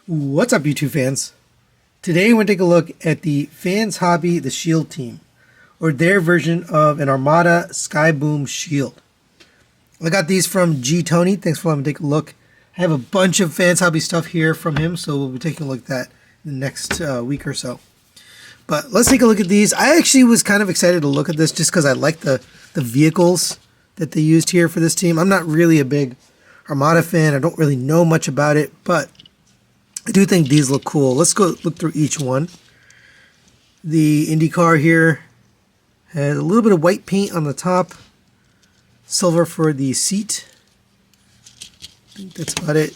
What's up, YouTube fans? Today we're going to take a look at the Fans Hobby The Shield team, or their version of an Armada Skyboom shield. I got these from G Tony. Thanks for letting me take a look. I have a bunch of Fans Hobby stuff here from him, so we'll be taking a look at that in the next week or so. But let's take a look at these. I actually was kind of excited to look at this just because I like the vehicles that they used here for this team. I'm not really a big Armada fan. I don't really know much about it, but I do think these look cool. Let's go look through each one. The IndyCar here has a little bit of white paint on the top, silver for the seat. I think that's about it.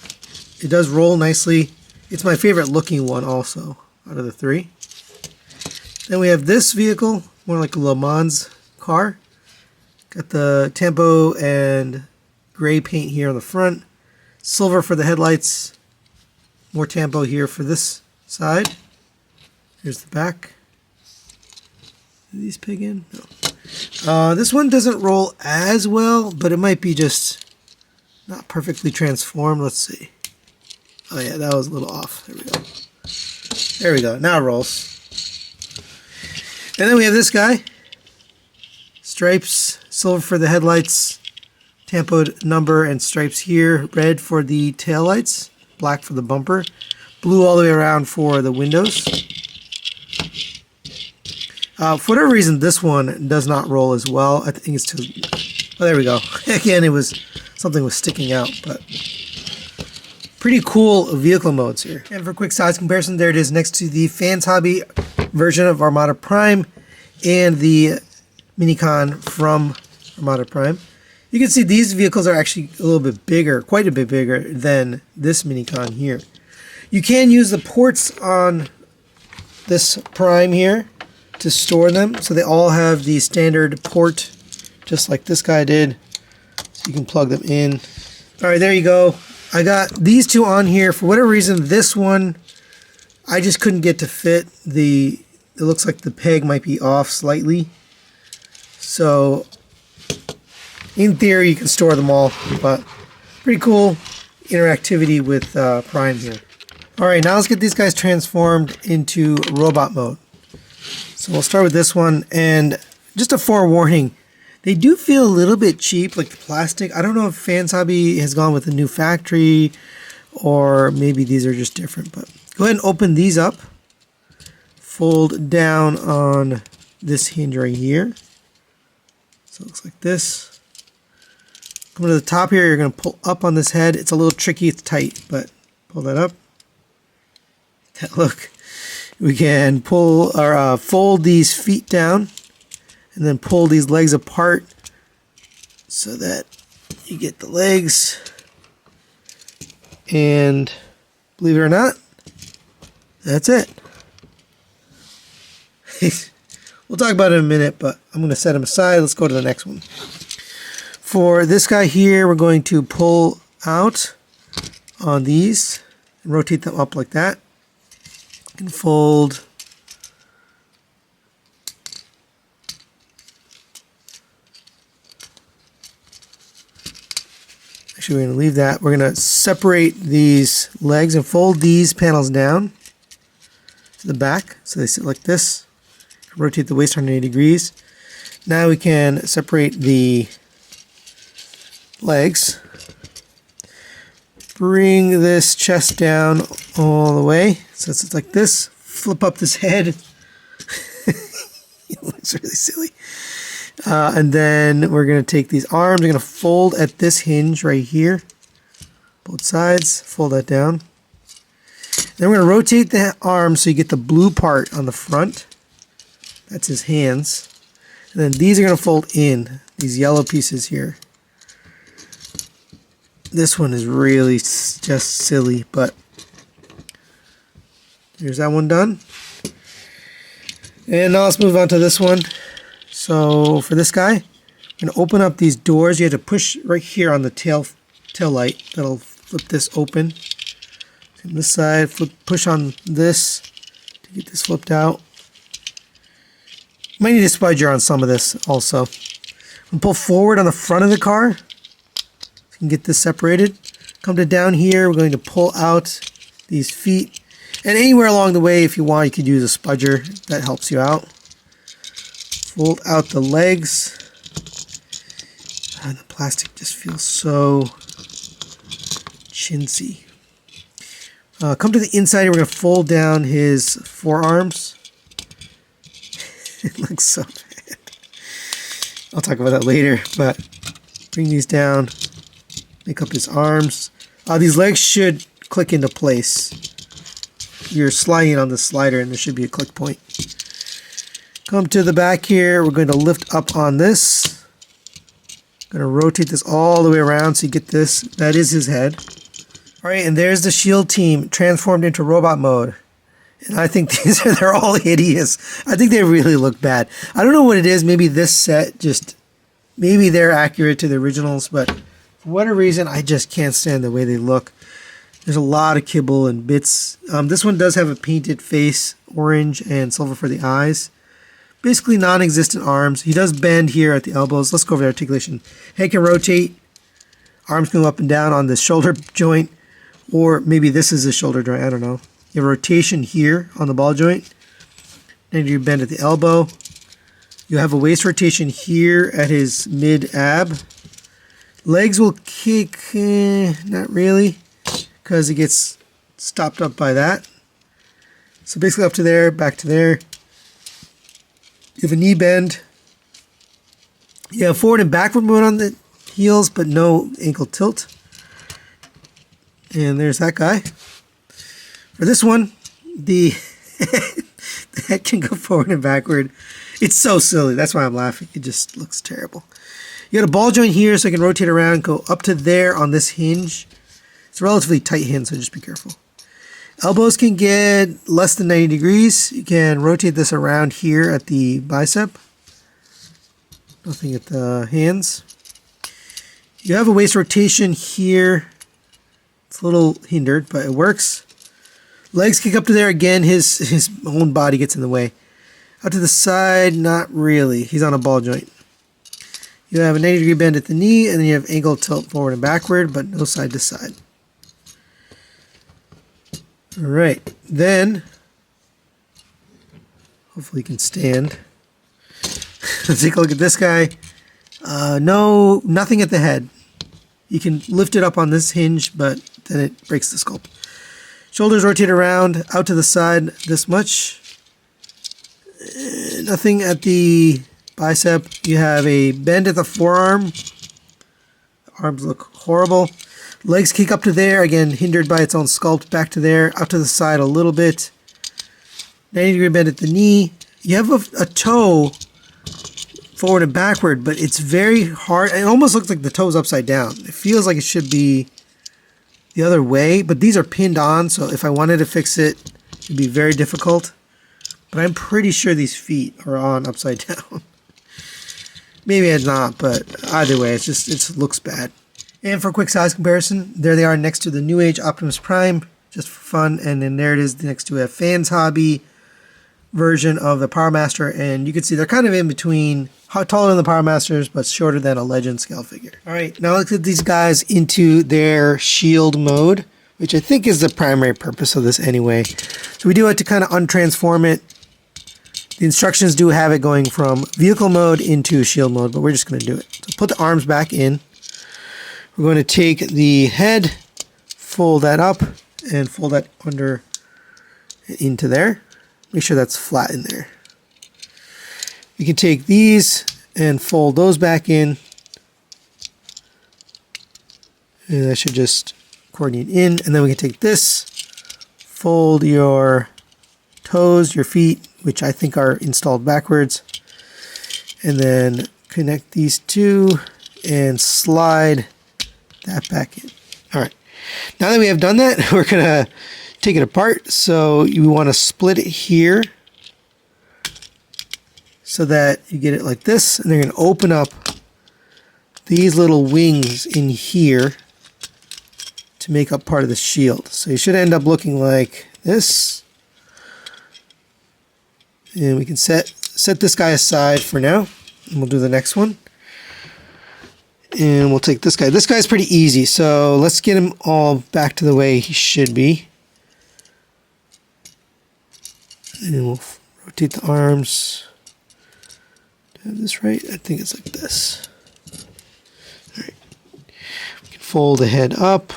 It does roll nicely. It's my favorite looking one also out of the three. Then we have this vehicle, more like a Le Mans car. Got the Tampo and gray paint here on the front, silver for the headlights. More Tampo here for this side. Here's the back. Did these pig in? No. This one doesn't roll as well, but it might be just not perfectly transformed. Let's see. Oh yeah, that was a little off. There we go. There we go. Now it rolls. And then we have this guy. Stripes, silver for the headlights, Tampoed number and stripes here. Red for the taillights. Black for the bumper, blue all the way around for the windows. For whatever reason, this one does not roll as well. I think it's too... Oh, there we go. Again, something was sticking out, but pretty cool vehicle modes here. And for a quick size comparison, there it is next to the Fans Hobby version of Armada Prime and the Minicon from Armada Prime. You can see these vehicles are actually a little bit bigger, quite a bit bigger than this Minicon here. You can use the ports on this Prime here to store them. So they all have the standard port, just like this guy did. So you can plug them in. All right, there you go. I got these two on here. For whatever reason, this one, I just couldn't get to fit. It looks like the peg might be off slightly. So in theory, you can store them all, but pretty cool interactivity with Prime here. Alright, now let's get these guys transformed into robot mode. So we'll start with this one, and just a forewarning, they do feel a little bit cheap, like the plastic. I don't know if Fans Hobby has gone with a new factory, or maybe these are just different, but go ahead and open these up. Fold down on this hinge right here. So it looks like this. Come to the top here, you're going to pull up on this head. It's a little tricky, it's tight, but pull that up. Look, we can pull or fold these feet down and then pull these legs apart so that you get the legs. And believe it or not, that's it. We'll talk about it in a minute, but I'm going to set them aside. Let's go to the next one. For this guy here, we're going to pull out on these and rotate them up like that. You can fold. Actually, we're going to leave that. We're going to separate these legs and fold these panels down to the back so they sit like this. Rotate the waist 180 degrees. Now we can separate the legs. Bring this chest down all the way so it's like this. Flip up this head. It looks really silly. And then we're going to take these arms. We're going to fold at this hinge right here. Both sides. Fold that down. Then we're going to rotate the arm so you get the blue part on the front. That's his hands. And then these are going to fold in. These yellow pieces here. This one is really just silly, but here's that one done. And now let's move on to this one. So for this guy, I'm going to open up these doors. You have to push right here on the tail light. That'll flip this open. On this side, push on this to get this flipped out. Might need a spudger on some of this also. And pull forward on the front of the car. So you can get this separated. Come to down here, we're going to pull out these feet. And anywhere along the way, if you want, you could use a spudger. That helps you out. Fold out the legs. And the plastic just feels so chintzy. Come to the inside, we're going to fold down his forearms. It looks so bad. I'll talk about that later, but bring these down. Make up his arms. These legs should click into place. You're sliding on the slider and there should be a click point. Come to the back here. We're going to lift up on this. Going to rotate this all the way around so you get this. That is his head. Alright, and there's the SHIELD team transformed into robot mode. And I think they're all hideous. I think they really look bad. I don't know what it is. Maybe this set maybe they're accurate to the originals, but for whatever reason, I just can't stand the way they look. There's a lot of kibble and bits. This one does have a painted face, orange and silver for the eyes. Basically non-existent arms. He does bend here at the elbows. Let's go over the articulation. Head can rotate. Arms can go up and down on the shoulder joint. Or maybe this is the shoulder joint. I don't know. You have a rotation here on the ball joint. Then you bend at the elbow. You have a waist rotation here at his mid-ab. Legs will kick, not really, because it gets stopped up by that. So basically up to there, back to there. You have a knee bend. You have forward and backward mode on the heels, but no ankle tilt. And there's that guy. For this one, the head can go forward and backward. It's so silly. That's why I'm laughing. It just looks terrible. You got a ball joint here, so I can rotate around, go up to there on this hinge. It's a relatively tight hinge, so just be careful. Elbows can get less than 90 degrees. You can rotate this around here at the bicep. Nothing at the hands. You have a waist rotation here. It's a little hindered, but it works. Legs kick up to there again. His own body gets in the way. Out to the side, not really. He's on a ball joint. You have a 90-degree bend at the knee, and then you have ankle tilt forward and backward, but no side to side. All right, then hopefully you can stand. Let's take a look at this guy. Nothing at the head. You can lift it up on this hinge, but then it breaks the sculpt. Shoulders rotate around, out to the side this much. Nothing at the bicep. You have a bend at the forearm. Arms look horrible. Legs kick up to there, again hindered by its own sculpt. Back to there, out to the side a little bit. 90-degree bend at the knee. You have a toe forward and backward, but it's very hard. It almost looks like the toe's upside down. It feels like it should be the other way, but these are pinned on, so if I wanted to fix it, it'd be very difficult. But I'm pretty sure these feet are on upside down. Maybe it's not, but either way, it just looks bad. And for a quick size comparison, there they are next to the New Age Optimus Prime, just for fun. And then there it is next to a Fans Hobby version of the Power Master. And you can see they're kind of in between, taller than the Power Masters, but shorter than a Legend scale figure. All right, now let's get these guys into their SHIELD mode, which I think is the primary purpose of this anyway. So we do have to kind of untransform it. The instructions do have it going from vehicle mode into SHIELD mode, but we're just going to do it. So put the arms back in. We're going to take the head, fold that up, and fold that under into there. Make sure that's flat in there. We can take these and fold those back in. And that should just coordinate in. And then we can take this, fold your toes, your feet, which I think are installed backwards. And then connect these two and slide that back in. All right. Now that we have done that, we're going to take it apart. So you want to split it here so that you get it like this. And they're going to open up these little wings in here to make up part of the shield. So you should end up looking like this. And we can set this guy aside for now. And we'll do the next one. And we'll take this guy. This guy's pretty easy, so let's get him all back to the way he should be. And then we'll rotate the arms. Do I have this right? I think it's like this. Alright. We can fold the head up.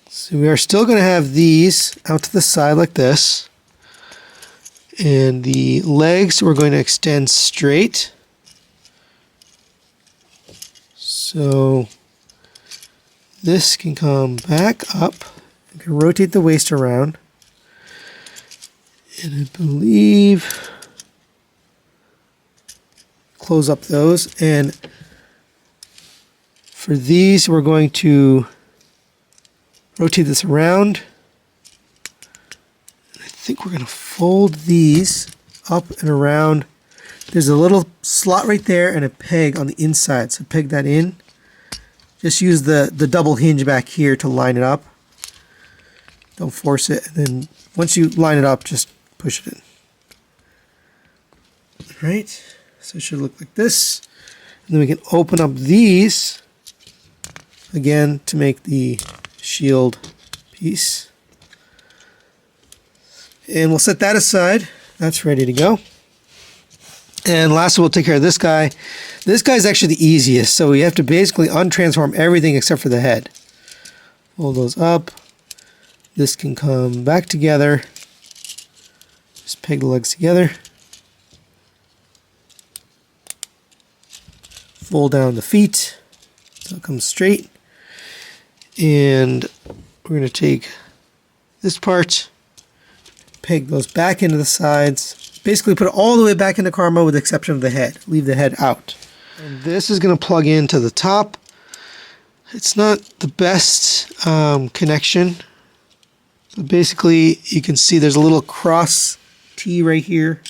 So we are still going to have these out to the side like this. And the legs we're going to extend straight. So this can come back up. You can rotate the waist around. And I believe close up those. And for these, we're going to rotate this around. I think we're going to fold these up and around. There's a little slot right there and a peg on the inside. So peg that in. Just use the double hinge back here to line it up. Don't force it. And then once you line it up, just push it in. Alright, so it should look like this. And then we can open up these again to make the shield piece. And we'll set that aside. That's ready to go. And lastly, we'll take care of this guy. This guy is actually the easiest, so we have to basically untransform everything except for the head. Fold those up. This can come back together. Just peg the legs together. Fold down the feet so it comes straight. And we're going to take this part, peg those back into the sides. Basically put it all the way back into Karma with the exception of the head. Leave the head out. And this is going to plug into the top. It's not the best connection. But basically, you can see there's a little cross T right here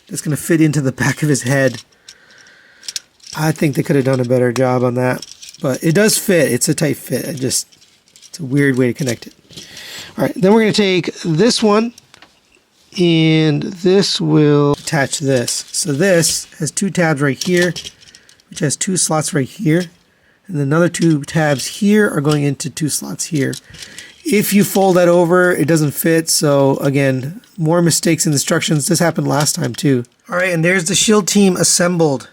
that's going to fit into the back of his head. I think they could have done a better job on that. But it does fit. It's a tight fit. It's a weird way to connect it. All right, then we're going to take this one. And this will attach this. So this has two tabs right here, which has two slots right here. And another two tabs here are going into two slots here. If you fold that over, it doesn't fit. So again, more mistakes in instructions. This happened last time too. All right, and there's the shield team assembled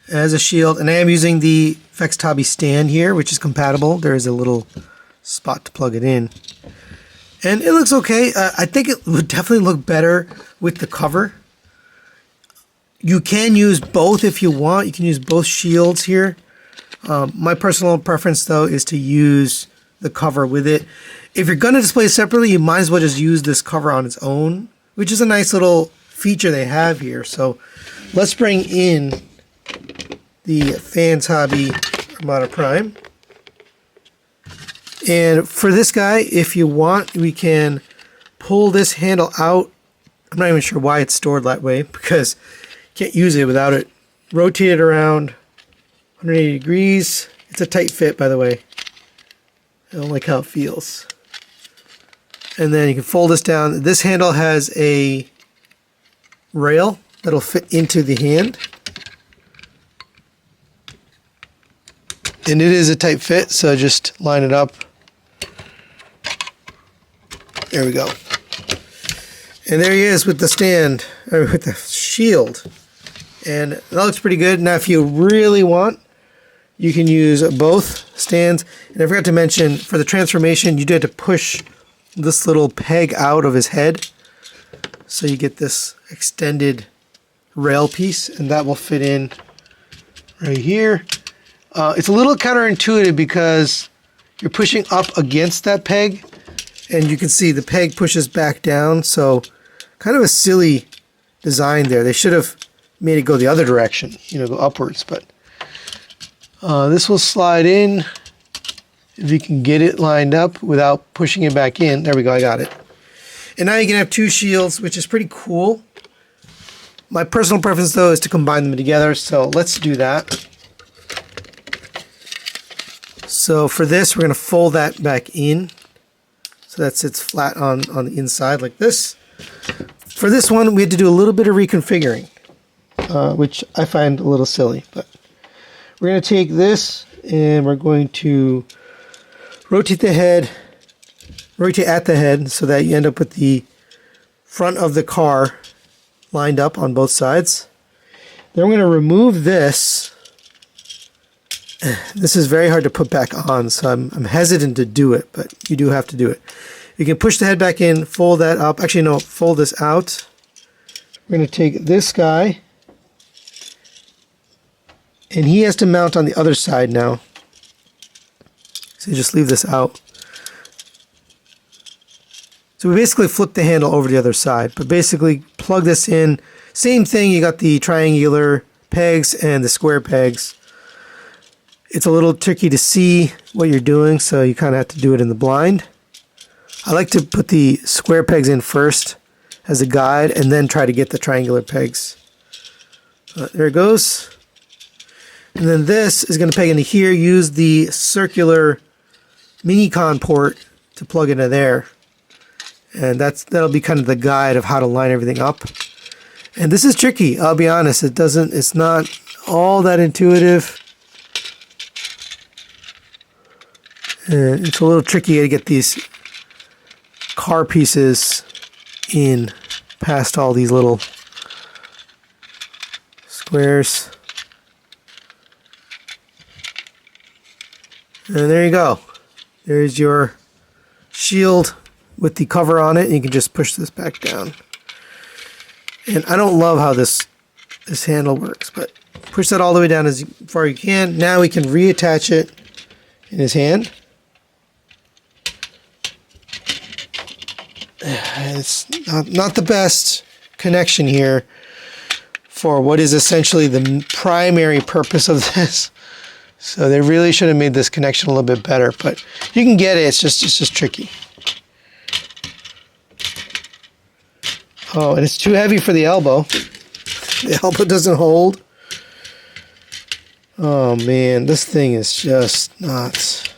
as a shield. And I am using the Fextabi stand here, which is compatible. There is a little spot to plug it in. And it looks okay. I think it would definitely look better with the cover. You can use both if you want. You can use both shields here. My personal preference, though, is to use the cover with it. If you're going to display it separately, you might as well just use this cover on its own, which is a nice little feature they have here. So let's bring in the Fans Hobby Armada Prime. And for this guy, if you want, we can pull this handle out. I'm not even sure why it's stored that way, because you can't use it without it. Rotate it around 180 degrees. It's a tight fit, by the way. I don't like how it feels. And then you can fold this down. This handle has a rail that'll fit into the hand. And it is a tight fit, so just line it up. There we go. And there he is with the stand, or with the shield. And that looks pretty good. Now, if you really want, you can use both stands. And I forgot to mention, for the transformation, you do have to push this little peg out of his head. So you get this extended rail piece, and that will fit in right here. It's a little counterintuitive because you're pushing up against that peg. And you can see the peg pushes back down, so kind of a silly design there. They should have made it go the other direction, go upwards. But this will slide in if you can get it lined up without pushing it back in. There we go, I got it. And now you can have two shields, which is pretty cool. My personal preference, though, is to combine them together, so let's do that. So for this, we're going to fold that back in. So that sits flat on the inside like this. For this one, we had to do a little bit of reconfiguring, which I find a little silly. But we're going to take this and we're going to rotate at the head so that you end up with the front of the car lined up on both sides. Then we're going to remove this. This is very hard to put back on, so I'm hesitant to do it, but you do have to do it. You can push the head back in, fold that up. Actually, no, fold this out. We're going to take this guy, and he has to mount on the other side now. So you just leave this out. So we basically flip the handle over the other side, but basically plug this in. Same thing, you got the triangular pegs and the square pegs. It's a little tricky to see what you're doing, so you kind of have to do it in the blind. I like to put the square pegs in first as a guide and then try to get the triangular pegs. There it goes. And then this is going to peg into here. Use the circular mini-con port to plug into there. And that'll be kind of the guide of how to line everything up. And this is tricky, I'll be honest. It's not all that intuitive. And it's a little tricky to get these car pieces in past all these little squares. And there you go. There's your shield with the cover on it. And you can just push this back down. And I don't love how this handle works, but push that all the way down as far as you can. Now we can reattach it in his hand. It's not the best connection here for what is essentially the primary purpose of this. So they really should have made this connection a little bit better, but you can get it. It's just tricky. Oh, and it's too heavy for the elbow. The elbow doesn't hold. Oh man, this thing is just not.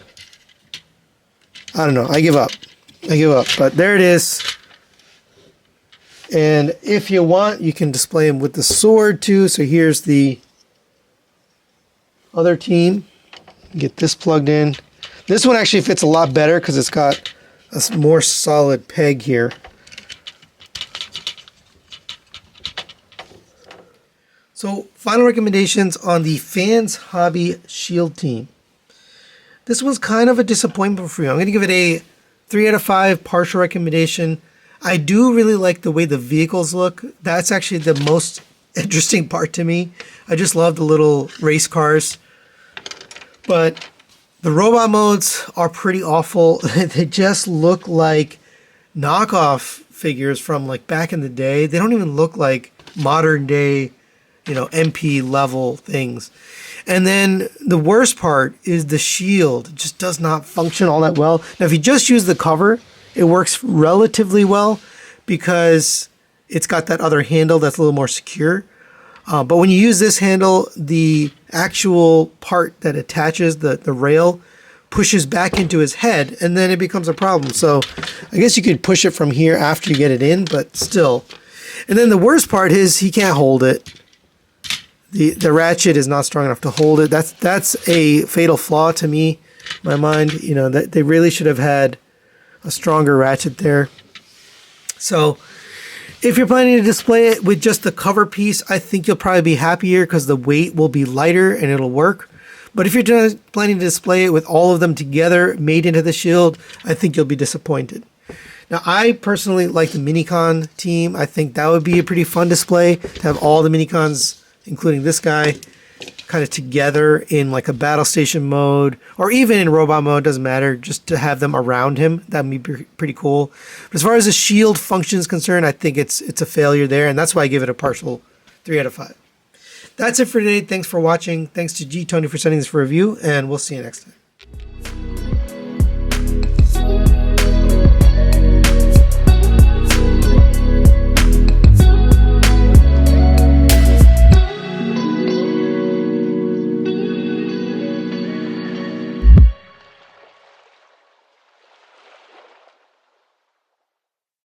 I don't know. I give up. But there it is. And if you want, you can display them with the sword too. So here's the other team. Get this plugged in. This one actually fits a lot better because it's got a more solid peg here. So final recommendations on the Fans Hobby Shield team. This one's kind of a disappointment for you. I'm going to give it a 3 out of 5 partial recommendation. I do really like the way the vehicles look. That's actually the most interesting part to me. I just love the little race cars. But the robot modes are pretty awful. They just look like knockoff figures from like back in the day. They don't even look like modern day, MP level things. And then the worst part is the shield. It just does not function all that well. Now, if you just use the cover, it works relatively well because it's got that other handle that's a little more secure. But when you use this handle, the actual part that attaches the rail pushes back into his head, and then it becomes a problem. So I guess you could push it from here after you get it in, but still. And then the worst part is he can't hold it. The ratchet is not strong enough to hold it. That's a fatal flaw to me, in my mind. That they really should have had a stronger ratchet there. So if you're planning to display it with just the cover piece, I think you'll probably be happier because the weight will be lighter and it'll work. But if you're planning to display it with all of them together made into the shield, I think you'll be disappointed. Now, I personally like the Minicon team. I think that would be a pretty fun display to have all the Minicons, including this guy, kind of together in like a battle station mode or even in robot mode, doesn't matter, just to have them around him. That would be pretty cool. But as far as the shield function is concerned, I think it's a failure there, and that's why I give it a partial 3 out of 5. That's it for today. Thanks for watching. Thanks to G Tony for sending this for review, and we'll see you next time.